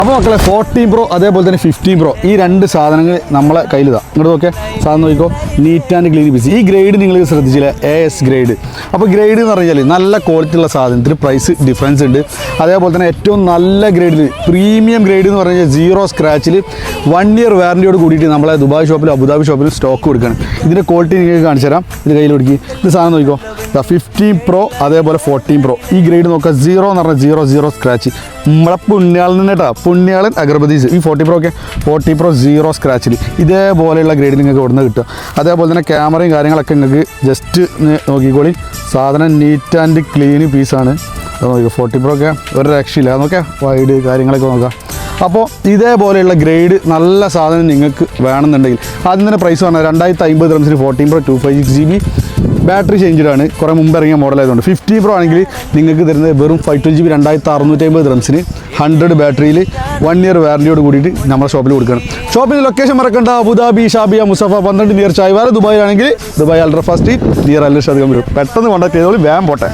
അപ്പോൾ മക്കളെ 14 Pro അതേപോലെ തന്നെ 15 Pro ഈ രണ്ട് സാധനങ്ങൾ നമ്മളെ കയ്യിലിതാണ്. ഇങ്ങോട്ട് നോക്കിയാൽ സാധനം നോക്കിക്കോ, നീറ്റ് ആൻഡ് ക്ലീൻ പീസ്. ഈ ഗ്രേഡ് നിങ്ങൾ ശ്രദ്ധിച്ചില്ല, AS ഗ്രേഡ്. അപ്പോൾ ഗ്രേഡ് എന്ന് പറഞ്ഞാൽ നല്ല ക്വാളിറ്റി ഉള്ള സാധനത്തിന് പ്രൈസ് ഡിഫറൻസ് ഉണ്ട്. അതേപോലെ തന്നെ ഏറ്റവും നല്ല ഗ്രേഡിൽ പ്രീമിയം ഗ്രേഡ് എന്ന് പറഞ്ഞാൽ 0 സ്ക്രാച്ചിൽ 1 ഇയർ വാറൻറ്റിയോട് കൂടിയിട്ട് നമ്മളെ ദുബായ് ഷോപ്പിലും അബുദാബി ഷോപ്പിലും സ്റ്റോക്ക് കൊടുക്കണം. ഇതിൻ്റെ ക്വാളിറ്റി നിങ്ങൾക്ക് കാണിച്ചു തരാം. ഇത് കയ്യിൽ കൊടുക്കി. ഇത് സാധനം നോക്കിക്കോ, 15 Pro അതേപോലെ 14 Pro ഈ ഗ്രേഡ് നോക്കുക. 0 എന്ന് പറഞ്ഞാൽ 0 സ്ക്രാച്ച്. നമ്മളെ പുണ്യാളിൽ നിന്ന് കേട്ടോ, പുണ്യാളൻ അഗർബദീസ്. ഈ 40 Pro ഒക്കെ 40 Pro 0 സ്ക്രാച്ചിൽ ഇതേപോലെയുള്ള ഗ്രേഡ് നിങ്ങൾക്ക് ഇവിടുന്ന് കിട്ടുക. അതേപോലെ തന്നെ ക്യാമറയും കാര്യങ്ങളൊക്കെ നിങ്ങൾക്ക് ജസ്റ്റ് നോക്കിക്കോളി. സാധനം നീറ്റ് ആൻഡ് ക്ലീൻ പീസാണ്. അത് നോക്കിക്കോ, 40 Pro ഒക്കെ ഒരു രക്ഷയില്ല. നോക്കാം വൈഡ് കാര്യങ്ങളൊക്കെ നോക്കാം. അപ്പോൾ ഇതേപോലെയുള്ള ഗ്രേഡ് നല്ല സാധനം നിങ്ങൾക്ക് വേണമെന്നുണ്ടെങ്കിൽ ആദ്യം തന്നെ പ്രൈസ് പറഞ്ഞാൽ 2050 dirhamsന് 14 Pro 256GB ബാറ്ററി ചേഞ്ചഡാണ്. കുറേ മുമ്പ് ഇറങ്ങിയ മോഡലായതുകൊണ്ട്. 15 Pro ആണെങ്കിൽ നിങ്ങൾക്ക് തരുന്നത് വെറും 512GB 2650 dirhamsന് 100 ബാറ്ററിയിൽ 1 ഇയർ വാറൻറ്റിയോട് കൂടിയിട്ട് നമ്മുടെ ഷോപ്പിൽ കൊടുക്കണം. ഷോപ്പിൻ്റെ ലൊക്കേഷൻ മറക്കണ്ട, അബുദാബി ഷാബിയ മുസഫ 12 നിയർ ചായ്വാര. ദുബായിലാണെങ്കിൽ Dubai Al Rafa street near Al Shad company. പെട്ടെന്ന് കോൺടാക്ട് ചെയ്തോളൂ, വേഗം പോട്ടെ.